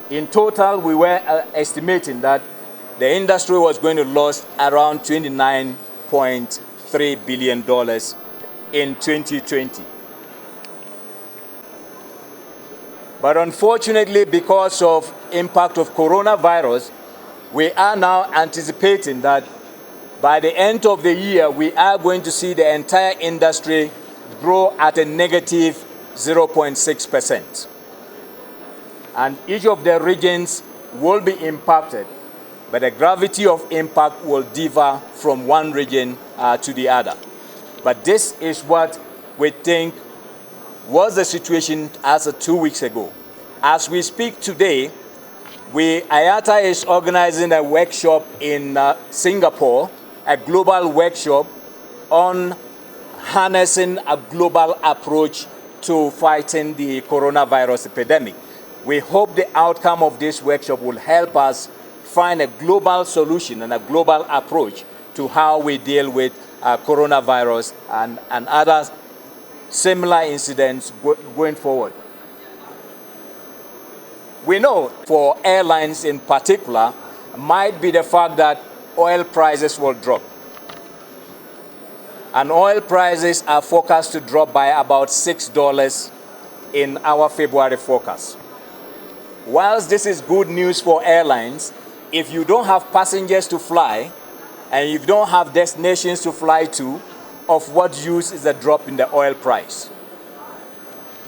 In total, we were estimating that the industry was going to lose around $29.3 billion in 2020. But unfortunately, because of impact of coronavirus, we are now anticipating that by the end of the year, we are going to see the entire industry grow at a negative 0.6%. And each of the regions will be impacted, but the gravity of impact will differ from one region to the other. But this is what we think was the situation as of 2 weeks ago. As we speak today, IATA is organizing a workshop in Singapore, a global workshop on harnessing a global approach to fighting the coronavirus epidemic. We hope the outcome of this workshop will help us find a global solution and a global approach to how we deal with coronavirus and other similar incidents going forward. We know for airlines in particular might be the fact that oil prices will drop. And oil prices are forecast to drop by about $6 in our February forecast. Whilst this is good news for airlines, if you don't have passengers to fly and you don't have destinations to fly to, of what use is a drop in the oil price?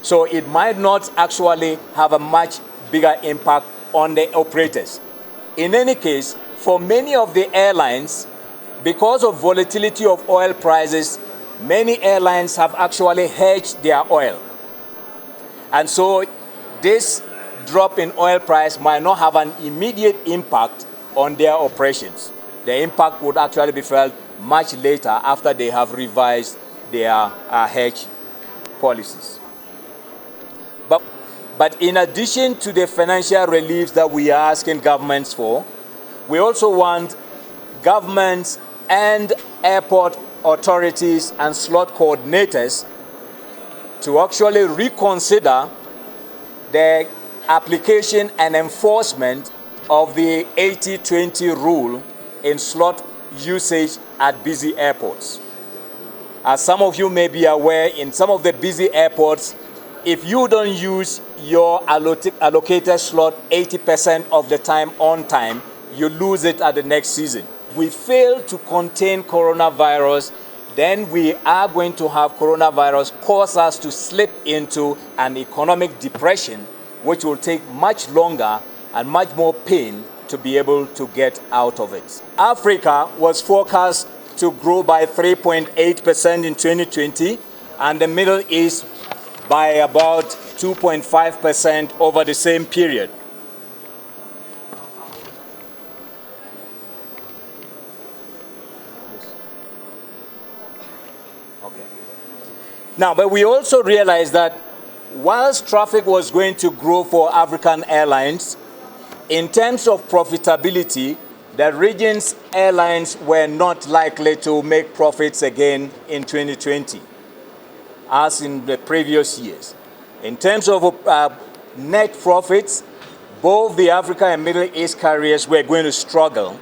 So it might not actually have a much bigger impact on the operators. In any case, for many of the airlines, because of volatility of oil prices, many airlines have actually hedged their oil. And so this drop in oil price might not have an immediate impact on their operations. The impact would actually be felt much later after they have revised their hedge policies. But in addition to the financial relief that we are asking governments for, we also want governments and airport authorities and slot coordinators to actually reconsider the application and enforcement of the 80-20 rule in slot usage at busy airports. As some of you may be aware, in some of the busy airports, if you don't use your allocated slot 80% of the time on time, you lose it at the next season. If we fail to contain coronavirus, then we are going to have coronavirus cause us to slip into an economic depression, which will take much longer and much more pain to be able to get out of it. Africa was forecast to grow by 3.8% in 2020, and the Middle East by about 2.5% over the same period. Okay. Now, but we also realized that whilst traffic was going to grow for African airlines, in terms of profitability, the region's airlines were not likely to make profits again in 2020, as in the previous years. In terms of net profits, both the Africa and Middle East carriers were going to struggle.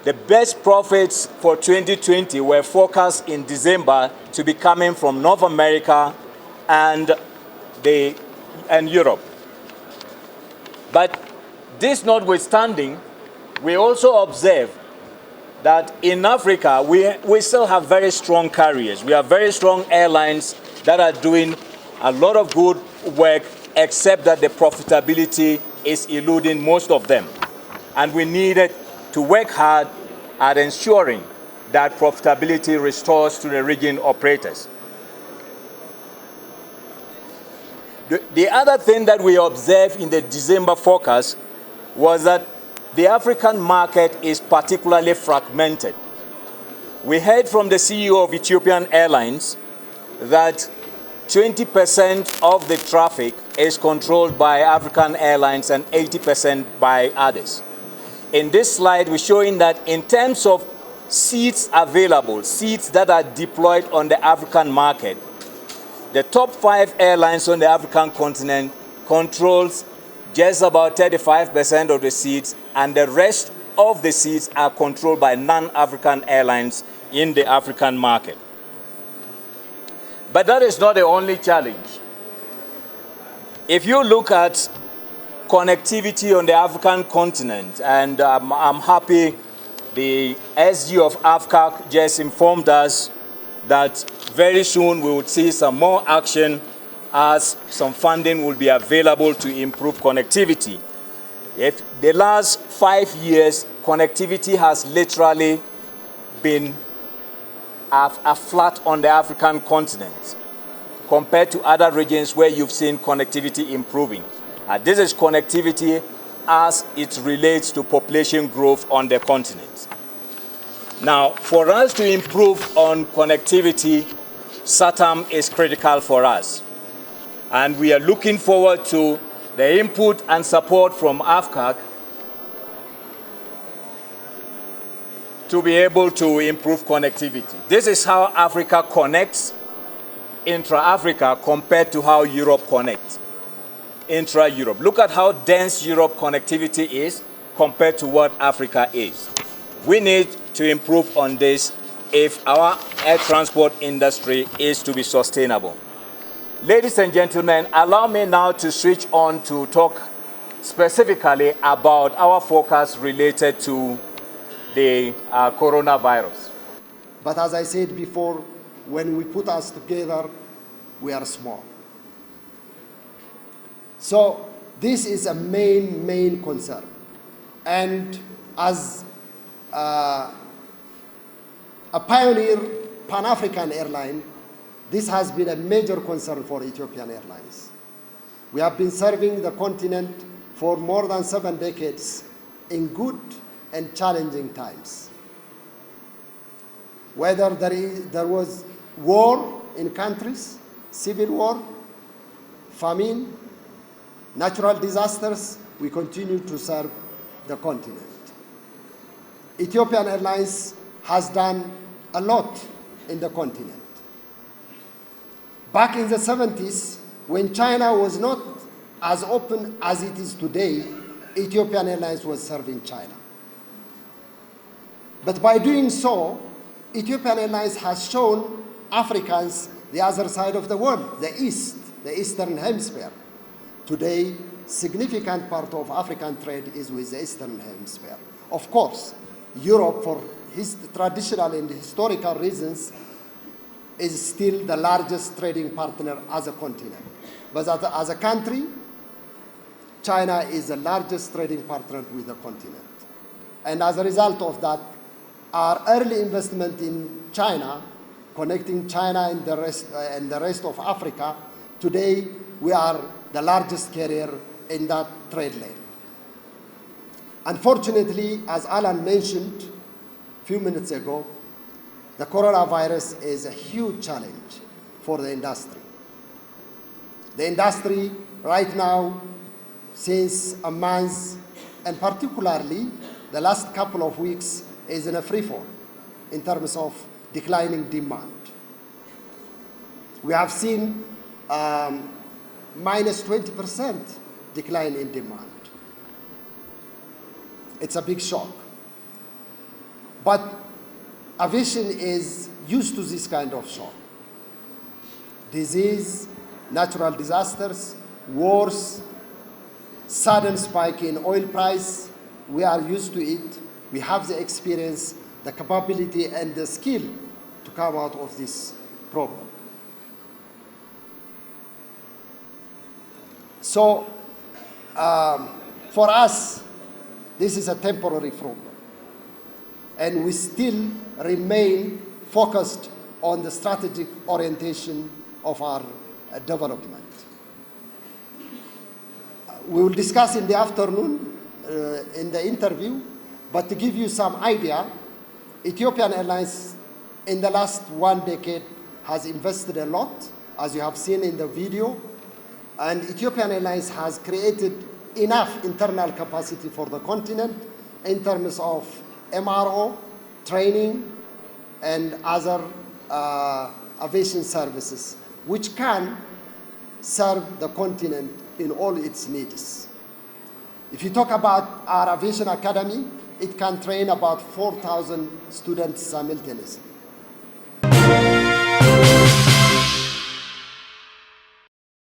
The best profits for 2020 were forecast in December to be coming from North America and Europe. But this notwithstanding, we also observe that in Africa, we still have very strong carriers. We have very strong airlines that are doing a lot of good work, except that the profitability is eluding most of them. And we needed to work hard at ensuring that profitability restores to the region operators. The other thing that we observed in the December forecast was that the African market is particularly fragmented. We heard from the CEO of Ethiopian Airlines that 20% of the traffic is controlled by African airlines and 80% by others. In this slide, we're showing that in terms of seats available, seats that are deployed on the African market, the top 5 airlines on the African continent controls just about 35% of the seats, and the rest of the seats are controlled by non-African airlines in the African market. But that is not the only challenge. If you look at connectivity on the African continent, and I'm happy the SG of AFCAC just informed us that very soon we will see some more action as some funding will be available to improve connectivity. If the last 5 years, connectivity has literally been a flat on the African continent compared to other regions where you've seen connectivity improving. This is connectivity as it relates to population growth on the continent. Now, for us to improve on connectivity, SATAM is critical for us. And we are looking forward to the input and support from AFCAC to be able to improve connectivity. This is how Africa connects intra-Africa compared to how Europe connects intra-Europe. Look at how dense Europe connectivity is compared to what Africa is. We need to improve on this if our air transport industry is to be sustainable. Ladies and gentlemen, allow me now to switch on to talk specifically about our focus related to the coronavirus. But as I said before, when we put us together, we are small. So this is a main concern. And as a pioneer Pan-African airline, this has been a major concern for Ethiopian Airlines. We have been serving the continent for more than 7 decades in good and challenging times. Whether there was war in countries, civil war, famine, natural disasters, we continue to serve the continent. Ethiopian Airlines has done a lot in the continent. Back in the 70s, when China was not as open as it is today, Ethiopian Airlines was serving China. But by doing so, Ethiopian Airlines has shown Africans the other side of the world, the East, the Eastern Hemisphere. Today, significant part of African trade is with the Eastern Hemisphere. Of course, Europe, for traditional and historical reasons, is still the largest trading partner as a continent. But as a country, China is the largest trading partner with the continent. And as a result of that, our early investment in China, connecting China and the rest of Africa, today we are the largest carrier in that trade lane. Unfortunately, as Alan mentioned a few minutes ago, the coronavirus is a huge challenge for the industry. The industry right now, since a month, and particularly the last couple of weeks, is in a free fall in terms of declining demand. We have seen minus 20% decline in demand. It's a big shock. But aviation is used to this kind of shock. Disease, natural disasters, wars, sudden spike in oil price, we are used to it. We have the experience, the capability, and the skill to come out of this problem. So, for us, this is a temporary problem. And we still remain focused on the strategic orientation of our development. We will discuss in the afternoon in the interview, but to give you some idea, Ethiopian Airlines in the last 1 decade has invested a lot, as you have seen in the video, and Ethiopian Airlines has created enough internal capacity for the continent in terms of MRO, training, and other aviation services, which can serve the continent in all its needs. If you talk about our aviation academy, it can train about 4,000 students simultaneously.